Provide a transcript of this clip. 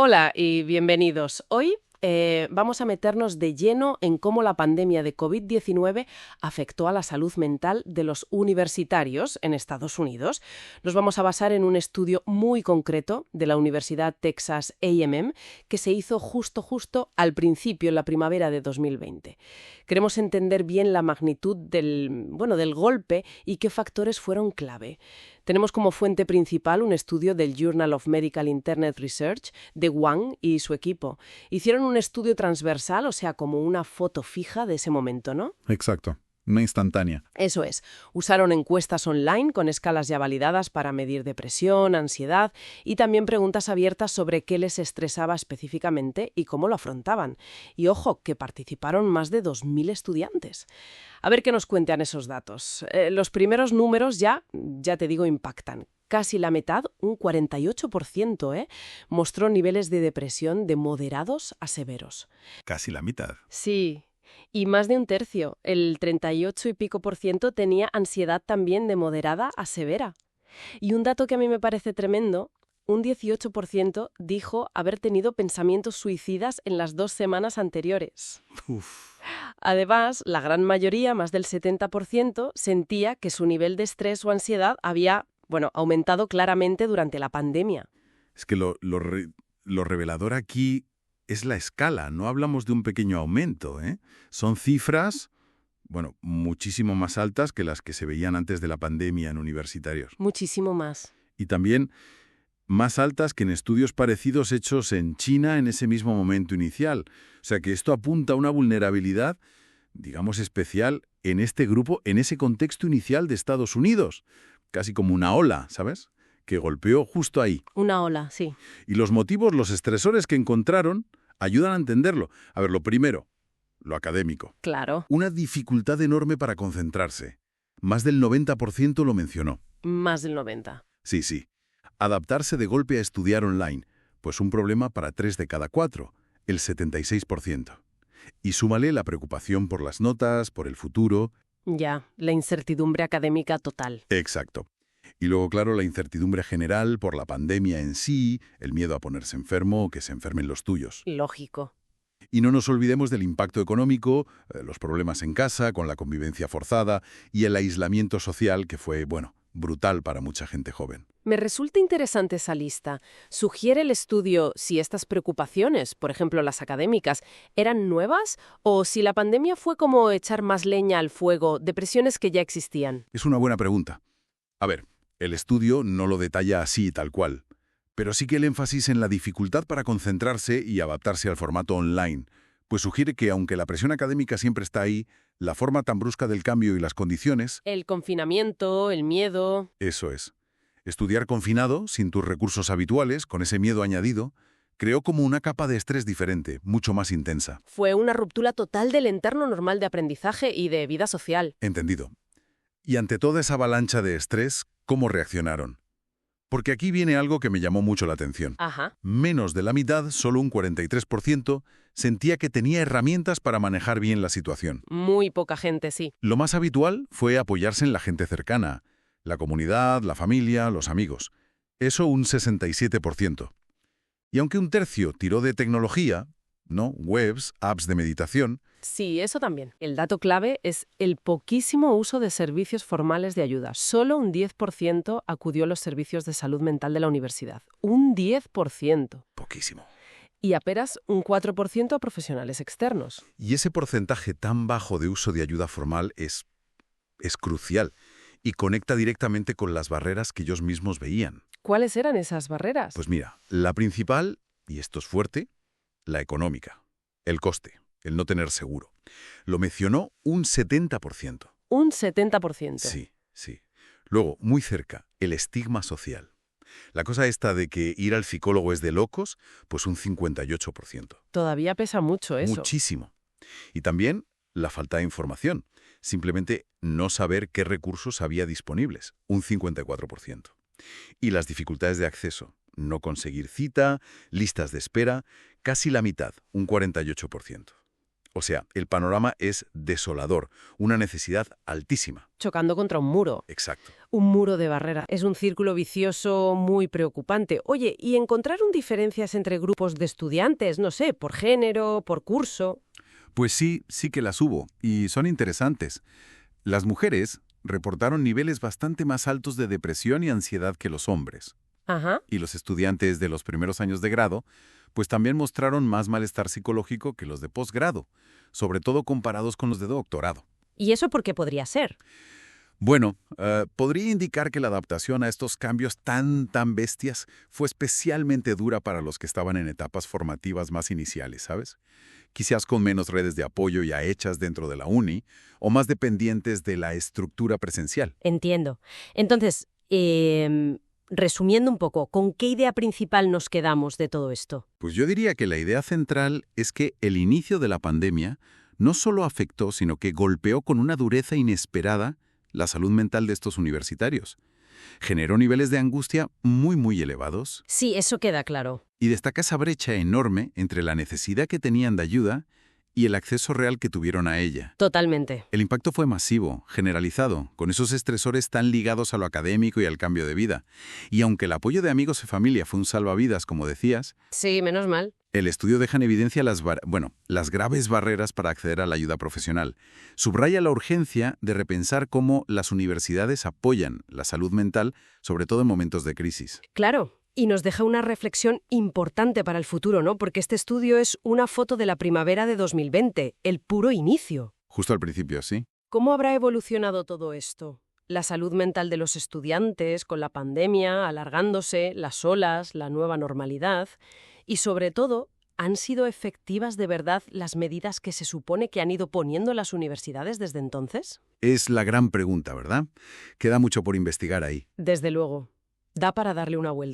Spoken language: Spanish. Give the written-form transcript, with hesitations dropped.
Hola y bienvenidos. Hoy vamos a meternos de lleno en cómo la pandemia de COVID-19 afectó a la salud mental de los universitarios en Estados Unidos. Nos vamos a basar en un estudio muy concreto de la Universidad Texas A&M que se hizo justo al principio, en la primavera de 2020. Queremos entender bien la magnitud del golpe y qué factores fueron clave. Tenemos como fuente principal un estudio del Journal of Medical Internet Research de Wang y su equipo. Hicieron un estudio transversal, o sea, como una foto fija de ese momento, ¿no? Exacto, una instantánea. Eso es. Usaron encuestas online con escalas ya validadas para medir depresión, ansiedad y también preguntas abiertas sobre qué les estresaba específicamente y cómo lo afrontaban. Y ojo, que participaron más de 2.000 estudiantes. A ver qué nos cuentan esos datos. Los primeros números ya te digo, impactan. Casi la mitad, un 48%, mostró niveles de depresión de moderados a severos. Casi la mitad. Sí. Y más de un tercio, el 38 y pico por ciento, tenía ansiedad también de moderada a severa. Y un dato que a mí me parece tremendo, un 18% dijo haber tenido pensamientos suicidas en las 2 semanas anteriores. Uf. Además, la gran mayoría, más del 70%, sentía que su nivel de estrés o ansiedad había, aumentado claramente durante la pandemia. Es que lo revelador aquí es la escala, no hablamos de un pequeño aumento, ¿eh? Son cifras, muchísimo más altas que las que se veían antes de la pandemia en universitarios. Muchísimo más. Y también más altas que en estudios parecidos hechos en China en ese mismo momento inicial. O sea que esto apunta a una vulnerabilidad, digamos, especial en este grupo, en ese contexto inicial de Estados Unidos. Casi como una ola, ¿sabes?, que golpeó justo ahí. Una ola, sí. Y los motivos, los estresores que encontraron, ayudan a entenderlo. A ver, lo primero, lo académico. Claro. Una dificultad enorme para concentrarse. Más del 90% lo mencionó. Más del 90%. Sí. Adaptarse de golpe a estudiar online. Pues un problema para 3 de cada 4, el 76%. Y súmale la preocupación por las notas, por el futuro. Ya, la incertidumbre académica total. Exacto. Y luego, claro, la incertidumbre general por la pandemia en sí, el miedo a ponerse enfermo o que se enfermen los tuyos. Lógico. Y no nos olvidemos del impacto económico, los problemas en casa, con la convivencia forzada y el aislamiento social que fue, brutal para mucha gente joven. Me resulta interesante esa lista. ¿Sugiere el estudio si estas preocupaciones, por ejemplo las académicas, eran nuevas o si la pandemia fue como echar más leña al fuego de presiones que ya existían? Es una buena pregunta. A ver, el estudio no lo detalla así tal cual, pero sí que el énfasis en la dificultad para concentrarse y adaptarse al formato online, pues sugiere que aunque la presión académica siempre está ahí, la forma tan brusca del cambio y las condiciones... El confinamiento, el miedo... Eso es. Estudiar confinado, sin tus recursos habituales, con ese miedo añadido, creó como una capa de estrés diferente, mucho más intensa. Fue una ruptura total del entorno normal de aprendizaje y de vida social. Entendido. Y ante toda esa avalancha de estrés, ¿cómo reaccionaron? Porque aquí viene algo que me llamó mucho la atención. Ajá. Menos de la mitad, solo un 43%, sentía que tenía herramientas para manejar bien la situación. Muy poca gente, sí. Lo más habitual fue apoyarse en la gente cercana, la comunidad, la familia, los amigos. Eso un 67%. Y aunque un tercio tiró de tecnología, ¿no?, webs, apps de meditación... Sí, eso también. El dato clave es el poquísimo uso de servicios formales de ayuda. Solo un 10% acudió a los servicios de salud mental de la universidad. Un 10%. Poquísimo. Y apenas un 4% a profesionales externos. Y ese porcentaje tan bajo de uso de ayuda formal es crucial y conecta directamente con las barreras que ellos mismos veían. ¿Cuáles eran esas barreras? Pues mira, la principal, y esto es fuerte, la económica, el coste, el no tener seguro. Lo mencionó un 70%. Un 70%. Sí. Luego, muy cerca, el estigma social. La cosa esta de que ir al psicólogo es de locos, pues un 58%. Todavía pesa mucho eso. Muchísimo. Y también la falta de información. Simplemente no saber qué recursos había disponibles, un 54%. Y las dificultades de acceso. No conseguir cita, listas de espera, casi la mitad, un 48%. O sea, el panorama es desolador, una necesidad altísima. Chocando contra un muro. Exacto. Un muro de barrera. Es un círculo vicioso muy preocupante. Oye, ¿y encontraron diferencias entre grupos de estudiantes? No sé, por género, por curso. Pues sí, sí que las hubo, y son interesantes. Las mujeres reportaron niveles bastante más altos de depresión y ansiedad que los hombres. Ajá. Y los estudiantes de los primeros años de grado, pues también mostraron más malestar psicológico que los de posgrado, sobre todo comparados con los de doctorado. ¿Y eso por qué podría ser? Bueno, podría indicar que la adaptación a estos cambios tan bestias fue especialmente dura para los que estaban en etapas formativas más iniciales, ¿sabes? Quizás con menos redes de apoyo ya hechas dentro de la uni, o más dependientes de la estructura presencial. Entiendo. Entonces, resumiendo un poco, ¿con qué idea principal nos quedamos de todo esto? Pues yo diría que la idea central es que el inicio de la pandemia no solo afectó, sino que golpeó con una dureza inesperada la salud mental de estos universitarios. Generó niveles de angustia muy elevados. Sí, eso queda claro. Y destaca esa brecha enorme entre la necesidad que tenían de ayuda y el acceso real que tuvieron a ella. Totalmente. El impacto fue masivo, generalizado, con esos estresores tan ligados a lo académico y al cambio de vida. Y aunque el apoyo de amigos y familia fue un salvavidas, como decías, Sí, menos mal. el estudio deja en evidencia las graves barreras para acceder a la ayuda profesional. Subraya la urgencia de repensar cómo las universidades apoyan la salud mental, sobre todo en momentos de crisis. Claro. Y nos deja una reflexión importante para el futuro, ¿no? Porque este estudio es una foto de la primavera de 2020, el puro inicio. Justo al principio, sí. ¿Cómo habrá evolucionado todo esto? La salud mental de los estudiantes, con la pandemia, alargándose, las olas, la nueva normalidad. Y sobre todo, ¿han sido efectivas de verdad las medidas que se supone que han ido poniendo las universidades desde entonces? Es la gran pregunta, ¿verdad? Queda mucho por investigar ahí. Desde luego. Da para darle una vuelta.